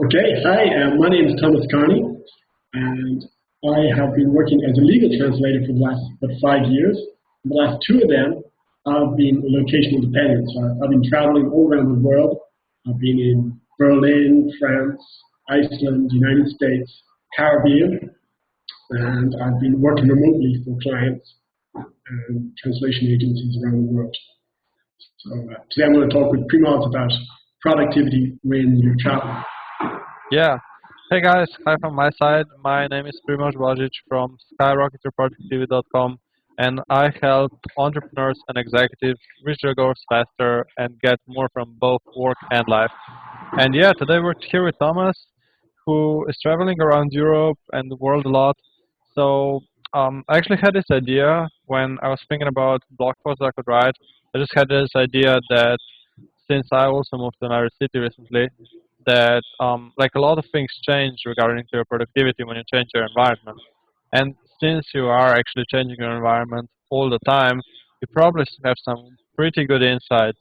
Okay, hi, my name is Carney, and I have been working as a legal translator for the last 5 years. The last two of them, I've been locational dependent. So I've been traveling all around the world. I've been in Berlin, France, Iceland, United States, Caribbean, and I've been working remotely for clients and translation agencies around the world. So today I'm going to talk with Primoz about productivity when you're traveling. Yeah. Hey guys, hi from my side. My name is Primoz Bozic from Skyrocket.com, and I help entrepreneurs and executives reach their goals faster and get more from both work and life. And yeah, today we're here with Thomas, who is traveling around Europe and the world a lot. So I actually had this idea when I was thinking about blog posts I could write. I just had this idea that since I also moved to another city recently, that like a lot of things change regarding to your productivity when you change your environment. And since you are actually changing your environment all the time, you probably have some pretty good insights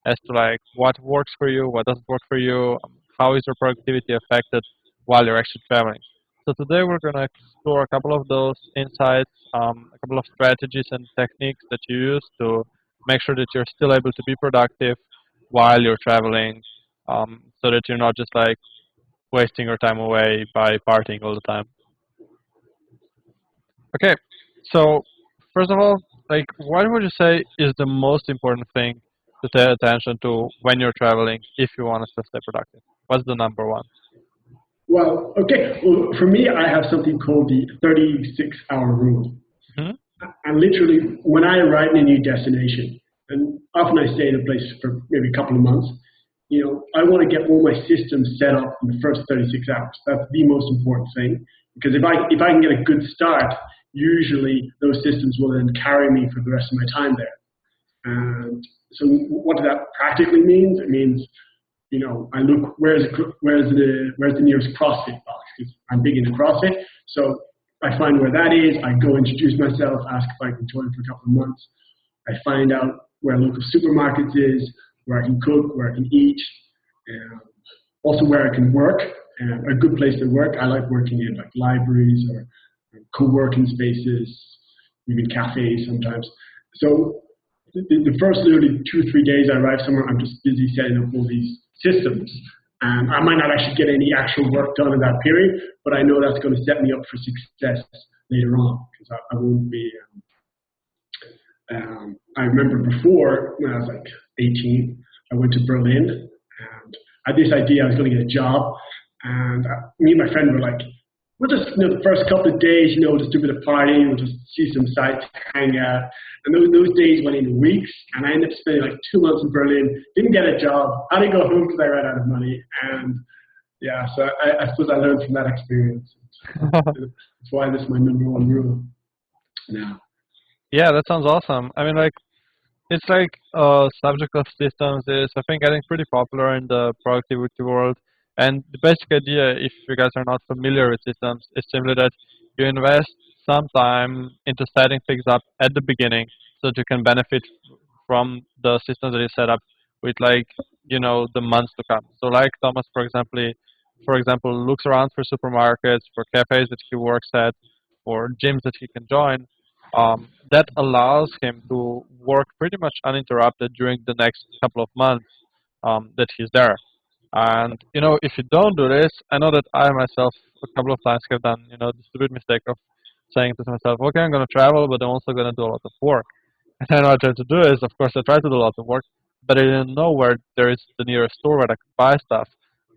as to like what works for you, what doesn't work for you, how is your productivity affected while you're actually traveling. So today we're going to explore a couple of those insights, a couple of strategies and techniques that you use to make sure that you're still able to be productive while you're traveling, so that you're not just like wasting your time away by partying all the time. Okay, so first of all, like, what would you say is the most important thing to pay attention to when you're traveling if you want to stay productive? What's the number one? Well, okay. Well, for me, I have something called the 36-hour rule. Hmm. And literally, when I arrive in a new destination, and often I stay in a place for maybe a couple of months, I want to get all my systems set up in the first 36 hours. That's the most important thing. Because if I can get a good start, usually those systems will then carry me for the rest of my time there. And so what does that practically mean? It means I look where's the nearest CrossFit box because I'm big into CrossFit. So I find where that is. I go introduce myself, ask if I can join for a couple of months. I find out where local supermarkets is, where I can cook, where I can eat, and also where I can work. And a good place to work. I like working in like libraries or co-working spaces, even cafes sometimes. So the first literally 2 or 3 days I arrive somewhere, I'm just busy setting up all these systems. And I might not actually get any actual work done in that period, but I know that's going to set me up for success later on because I won't be. I remember before when I was like 18, I went to Berlin and I had this idea I was going to get a job. And me and my friend were like, we'll just, the first couple of days, just do a bit of partying, we'll just see some sights, hang out. And those days went into weeks, and I ended up spending like 2 months in Berlin, didn't get a job, had to go home because I ran out of money. And yeah, so I suppose I learned from that experience. That's why this is my number one rule now. Yeah, that sounds awesome. I mean, like, it's like subject of systems is I think getting pretty popular in the productivity world. And the basic idea, if you guys are not familiar with systems, is simply that you invest some time into setting things up at the beginning so that you can benefit from the systems that you set up with like the months to come. So like Thomas, for example, looks around for supermarkets, for cafes that he works at, for gyms that he can join, that allows him to work pretty much uninterrupted during the next couple of months that he's there. And if you don't do this, I know that I myself a couple of times have done the stupid mistake of saying to myself, okay, I'm going to travel, but I'm also going to do a lot of work. And then what I tried to do is, of course, I tried to do a lot of work, but I didn't know where there is the nearest store where I could buy stuff.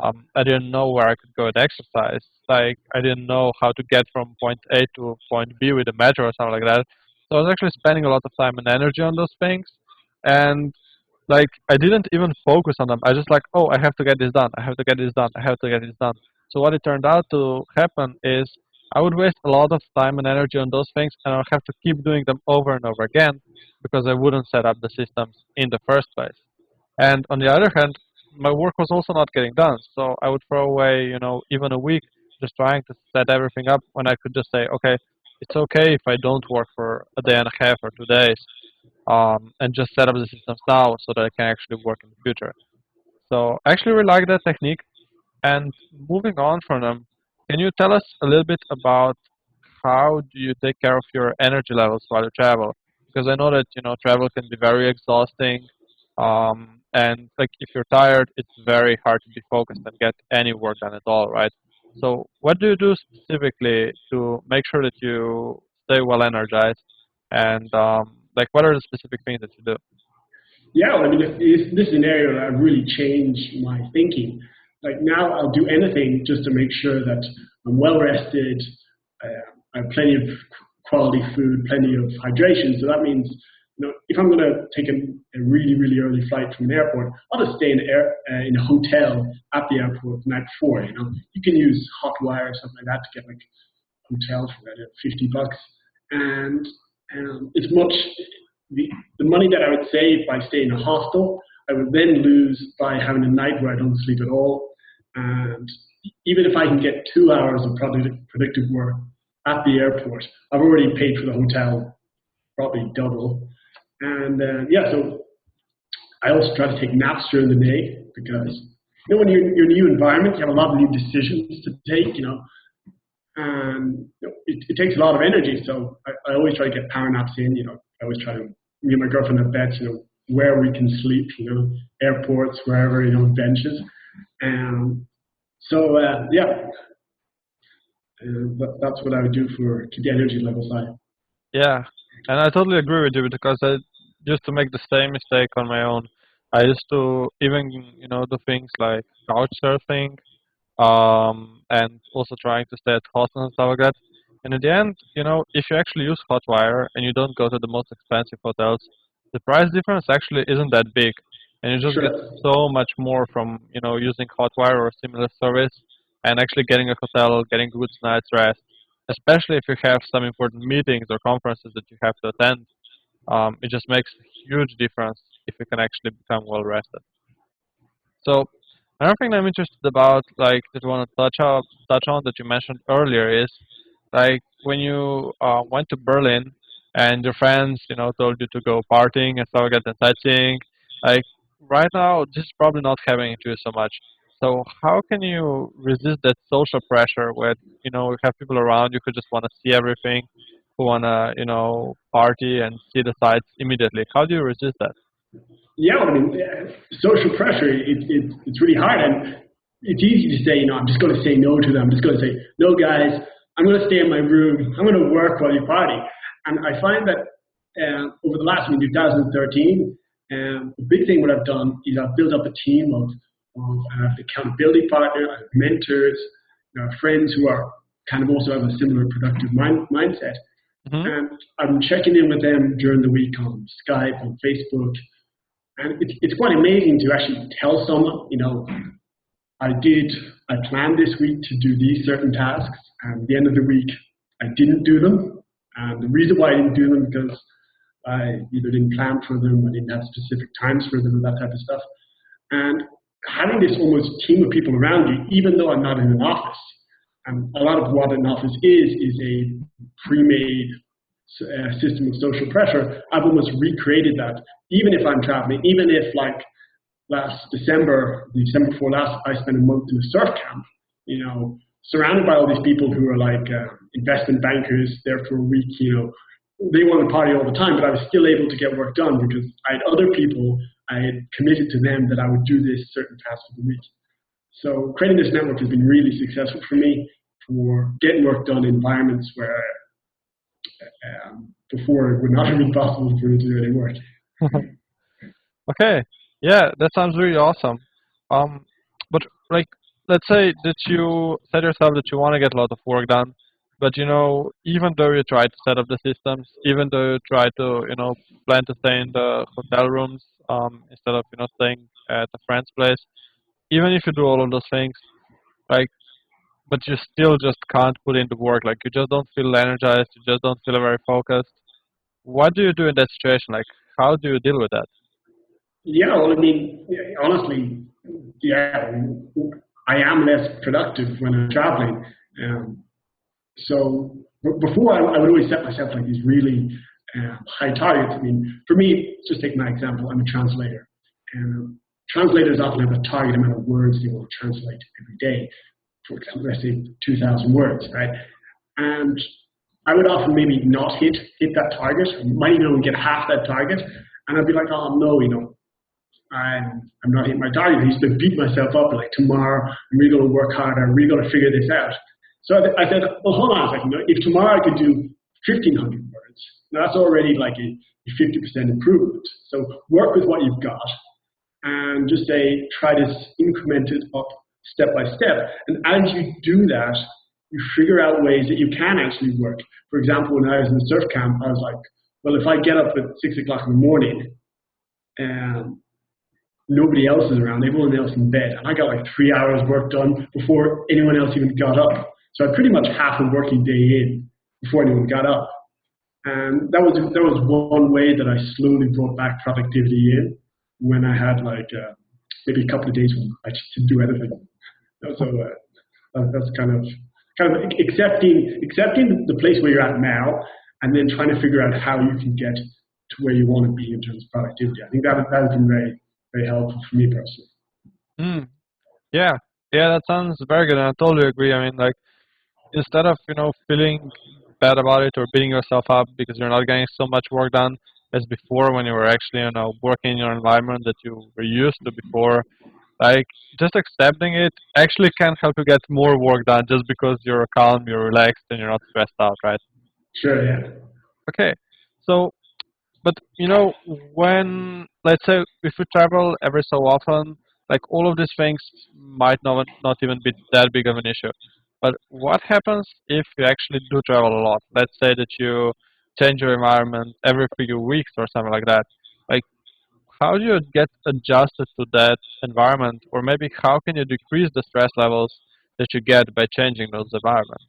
I didn't know where I could go and exercise. Like, I didn't know how to get from point A to point B with the metro or something like that. So I was actually spending a lot of time and energy on those things. And, like, I didn't even focus on them. I just like, oh, I have to get this done. I have to get this done. I have to get this done. So what it turned out to happen is I would waste a lot of time and energy on those things, and I would have to keep doing them over and over again because I wouldn't set up the systems in the first place. And on the other hand, my work was also not getting done. So I would throw away, even a week just trying to set everything up when I could just say, okay, it's okay if I don't work for a day and a half or 2 days, and just set up the systems now so that I can actually work in the future. So I actually really like that technique. And moving on from them, can you tell us a little bit about how do you take care of your energy levels while you travel? Because I know that travel can be very exhausting, and like if you're tired, it's very hard to be focused and get any work done at all, right? So what do you do specifically to make sure that you stay well energized, and like what are the specific things that you do? Yeah, well, I mean, this is an area that I've really changed my thinking. Like now, I'll do anything just to make sure that I'm well rested. I have plenty of quality food, plenty of hydration. So that means, if I'm going to take a really, really early flight from an airport, I'll just stay in a hotel at the airport the night before. You can use Hotwire or something like that to get like hotels for about $50, and it's much the money that I would save by staying in a hostel, I would then lose by having a night where I don't sleep at all. And even if I can get 2 hours of productive work at the airport, I've already paid for the hotel, probably double. And yeah, so I also try to take naps during the day because when you're in a new environment, you have a lot of new decisions to take. And it takes a lot of energy. So I always try to get power naps in. I always try to, me and my girlfriend have beds, where we can sleep, airports, wherever, benches. So yeah, that's what I would do for keep the energy levels high. Yeah, and I totally agree with you because I used to make the same mistake on my own. I used to even do things like couch surfing, and also trying to stay at hostels and stuff like that. And in the end, if you actually use Hotwire and you don't go to the most expensive hotels, the price difference actually isn't that big, and you just get Sure. so much more from using Hotwire or a similar service, and actually getting a hotel, getting good night's rest, especially if you have some important meetings or conferences that you have to attend. It just makes a huge difference if you can actually become well rested. So another thing I'm interested about, like that I want to touch on that you mentioned earlier is like when you went to Berlin and your friends, told you to go partying and stuff like that and sightseeing. Like right now, this is probably not having to you so much. So how can you resist that social pressure where you have people around you who just want to see everything, who want to party and see the sights immediately? How do you resist that? Yeah, I mean, social pressure, it's really hard. And it's easy to say, I'm just going to say no to them. I'm just going to say, no, guys, I'm going to stay in my room. I'm going to work while you party. And I find that over the last, 2013, the big thing what I've done is I've built up a team of accountability partner, I have mentors, friends who are kind of also have a similar productive mindset. Hmm. And I'm checking in with them during the week on Skype, on Facebook, and it's quite amazing to actually tell someone, I planned this week to do these certain tasks, and at the end of the week, I didn't do them. And the reason why I didn't do them because I either didn't plan for them, I didn't have specific times for them, and that type of stuff. And having this almost team of people around you, even though I'm not in an office, and a lot of what an office is a pre-made system of social pressure, I've almost recreated that. Even if I'm traveling, even if like last December, the December before last, I spent a month in a surf camp, surrounded by all these people who are like investment bankers there for a week, they want to party all the time, but I was still able to get work done because I had other people, I had committed to them that I would do this certain task for the week. So creating this network has been really successful for me for getting work done in environments where before it would not have been possible for me to do any work. Okay, yeah, that sounds really awesome. Um, but like, let's say that you set yourself that you want to get a lot of work done, but even though you try to set up the systems, even though you try to, plan to stay in the hotel rooms, instead of, staying at a friend's place, even if you do all of those things, like, but you still just can't put in the work, like you just don't feel energized, you just don't feel very focused. What do you do in that situation? Like, how do you deal with that? Yeah, well, yeah, honestly, yeah, I am less productive when I'm traveling. So before, I would always set myself like these really high targets. For me, just take my example. I'm a translator. translators often have a target amount of words they want to translate every day. For example, let's say 2,000 words, right? And I would often maybe not hit that target, might even only get half that target, and I'd be like, oh no, I'm not hitting my target. I used to beat myself up like, tomorrow I'm really going to work harder. I'm really going to figure this out. So I said, well, hold on a second. If tomorrow I could do 1,500 words, that's already like a 50% improvement. So work with what you've got and just try to increment it up step by step. And as you do that, you figure out ways that you can actually work. For example, when I was in the surf camp, I was like, well, if I get up at 6 o'clock in the morning and nobody else is around, everyone else in bed, and I got like 3 hours work done before anyone else even got up. So I pretty much half a working day in before anyone got up. And that was one way that I slowly brought back productivity in when I had like maybe a couple of days when I just didn't do anything. So that's kind of accepting the place where you're at now, and then trying to figure out how you can get to where you want to be in terms of productivity. I think that has been very, very helpful for me personally. Yeah, that sounds very good, and I totally agree. I mean, like, instead of feeling bad about it or beating yourself up because you're not getting so much work done as before when you were actually working in your environment that you were used to before, like, just accepting it actually can help you get more work done just because you're calm, you're relaxed, and you're not stressed out, right? Sure, yeah. Okay, so but when, let's say, if you travel every so often, like, all of these things might not even be that big of an issue. But what happens if you actually do travel a lot? Let's say that you change your environment every few weeks or something like that. Like, how do you get adjusted to that environment, or maybe how can you decrease the stress levels that you get by changing those environments?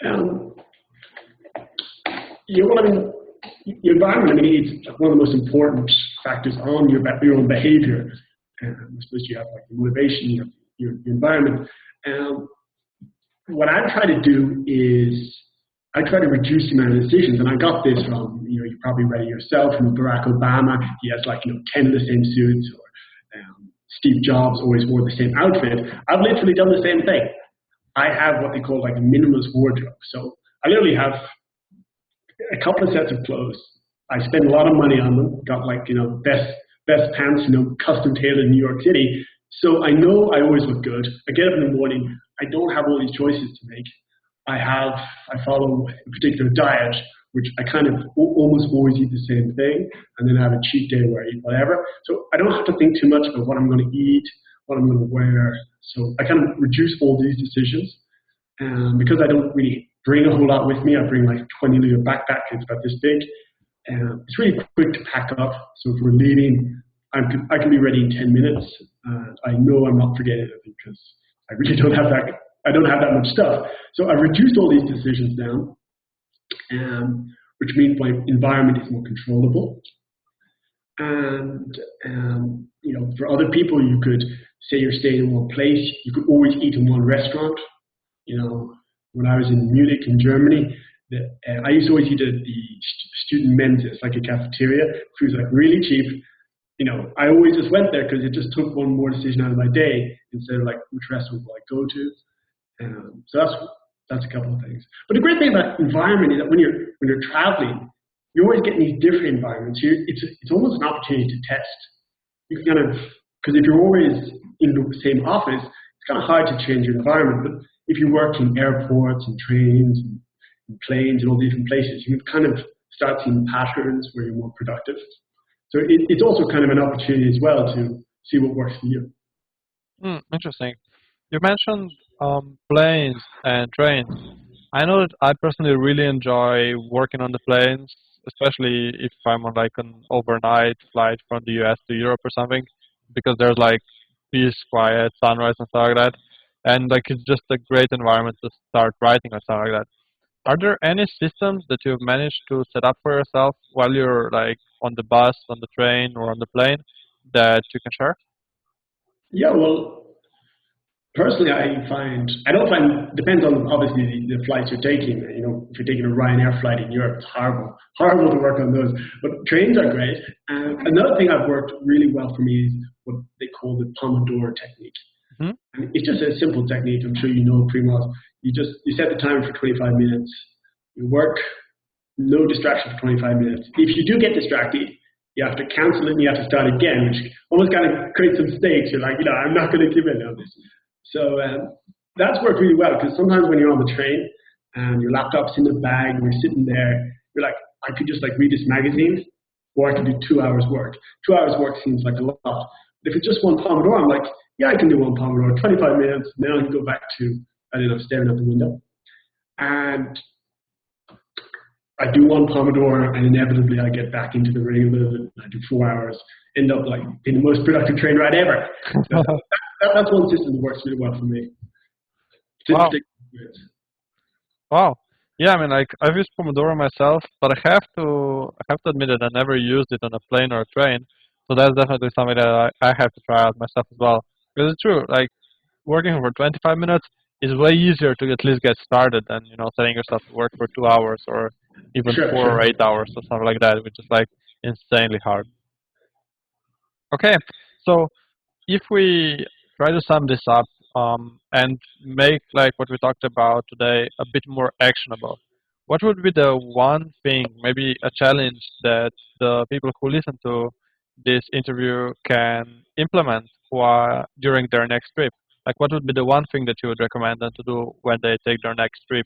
Um, well, I mean, your environment, I mean, it's one of the most important factors on your own behavior. I suppose you have like the motivation, you have your environment. What I try to do is I try to reduce the amount of decisions, and I got this from, you probably read it yourself, from Barack Obama. He has like, 10 of the same suits, or Steve Jobs always wore the same outfit. I've literally done the same thing. I have what they call like a minimalist wardrobe. So I literally have a couple of sets of clothes. I spend a lot of money on them. Got like, best pants, custom tailored in New York City. So I know I always look good. I get up in the morning. I don't have all these choices to make. I follow a particular diet, which I kind of almost always eat the same thing, and then I have a cheat day where I eat whatever. So I don't have to think too much about what I'm going to eat, what I'm going to wear. So I kind of reduce all these decisions. Because I don't really bring a whole lot with me, I bring like 20-liter backpack. It's about this big. It's really quick to pack up. So if we're leaving, I can be ready in 10 minutes. I know I'm not forgetting anything because I really don't have that. I don't have that much stuff. So I reduced all these decisions down, which means my environment is more controllable. And for other people, you could say you're staying in one place. You could always eat in one restaurant. When I was in Munich in Germany, I used to always eat at the student men's. It's like a cafeteria. Food's like really cheap. I always just went there because it just took one more decision out of my day instead of like which restaurant will I go to. So that's a couple of things. But the great thing about environment is that when you're traveling, you're always getting these different environments. It's almost an opportunity to test. You can because if you're always in the same office, it's kind of hard to change your environment. But if you work in airports and trains and planes and all different places, you can kind of start seeing patterns where you're more productive. So it's also kind of an opportunity as well to see what works for you. Interesting. You mentioned planes and trains. I know that I personally really enjoy working on the planes, especially if I'm on like an overnight flight from the US to Europe or something, because there's like peace, quiet, sunrise and stuff like that. And like it's just a great environment to start writing or something like that. Are there any systems that you've managed to set up for yourself while you're like on the bus, on the train, or on the plane that you can share? Yeah, well, Personally, I don't find, depends on obviously the flights you're taking. If you're taking a Ryanair flight in Europe, it's horrible to work on those. But trains are great. And another thing I've worked really well for me is what they call the Pomodoro technique. Hmm. And it's just a simple technique. I'm sure you know, Primoz. You set the timer for 25 minutes. You work, no distraction for 25 minutes. If you do get distracted, you have to cancel it and you have to start again, which almost kind of creates some stakes. You're like, I'm not going to give in on this. So that's worked really well, because sometimes when you're on the train and your laptop's in the bag and you're sitting there, you're like, I could just like read this magazine, or I could do 2 hours work. 2 hours work seems like a lot. But if it's just one Pomodoro, I'm like, yeah, I can do one Pomodoro, 25 minutes. Now I can go back to, staring out the window. And I do one Pomodoro, and inevitably I get back into the ring a little bit. I do 4 hours, end up like being the most productive train ride ever. So that's one system that works really well for me. Wow. Wow. Yeah, I mean, like I've used Pomodoro myself, but I have to admit that I never used it on a plane or a train. So that's definitely something that I have to try out myself as well. Because it's true, like working for 25 minutes is way easier to at least get started than setting yourself to work for 2 hours or even 4 or 8 hours or something like that, which is like insanely hard. Okay, so if we try to sum this up and make like what we talked about today a bit more actionable, what would be the one thing, maybe a challenge that the people who listen to this interview can implement during their next trip? Like, what would be the one thing that you would recommend them to do when they take their next trip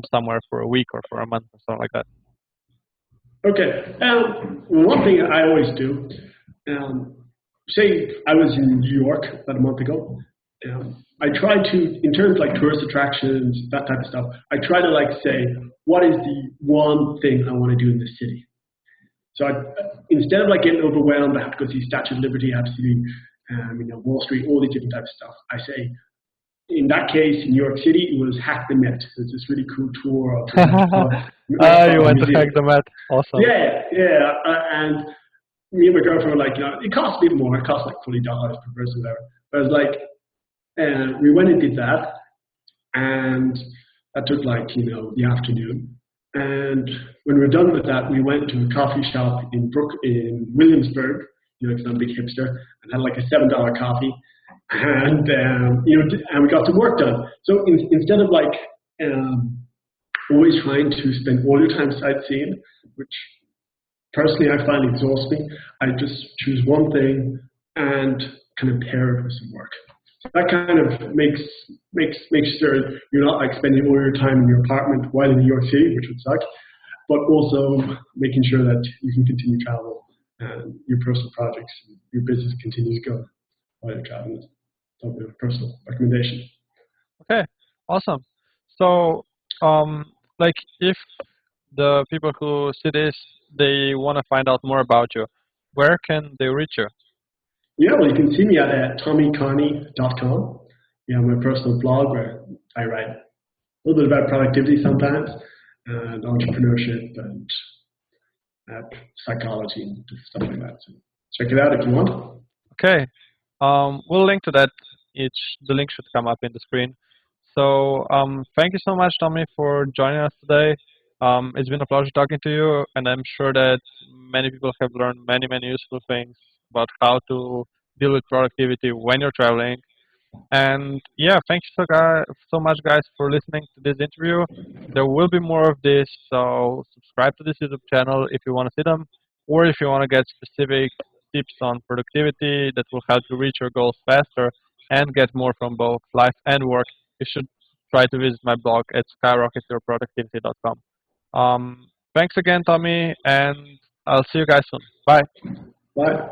somewhere for a week or for a month or something like that? Okay. One thing I always do, say I was in New York about a month ago. I try to, in terms of like tourist attractions, that type of stuff, I try to like say, what is the one thing I want to do in this city? So instead of like getting overwhelmed, I have to go see Statue of Liberty, I have to see Wall Street, all these different types of stuff. I say, in that case, in New York City, it was Hack the Met. It's this really cool tour. You went to Hack the Met. Awesome. Yeah. And me and my girlfriend were like, it costs a bit more. It costs like $40 per person there. But I was like, we went and did that, and that took like the afternoon. And when we were done with that, we went to a coffee shop in Williamsburg, because I'm a big hipster, and had like a $7 coffee, and and we got some work done. So instead of like always trying to spend all your time sightseeing, which personally I find exhausts me, I just choose one thing and kind of pair it with some work. So that kind of makes sure you're not like spending all your time in your apartment while in New York City, which would suck, but also making sure that you can continue travel and your personal projects, your business continues to go while you're traveling. So a personal recommendation. Okay, awesome. So, like if the people who see this, they want to find out more about you, where can they reach you? Yeah, well, you can see me at tommycarney.com. My personal blog where I write a little bit about productivity sometimes, and entrepreneurship and psychology and stuff like that. So check it out if you want. Okay, we'll link to that. The link should come up in the screen. So thank you so much, Tommy, for joining us today. It's been a pleasure talking to you, and I'm sure that many people have learned many useful things about how to deal with productivity when you're traveling. And yeah, thank you so much, guys, for listening to this interview. There will be more of this, so subscribe to this YouTube channel if you want to see them, or if you want to get specific tips on productivity that will help you reach your goals faster and get more from both life and work. You should try to visit my blog at skyrocketyourproductivity.com. Thanks again, Tommy, and I'll see you guys soon. Bye. Bye.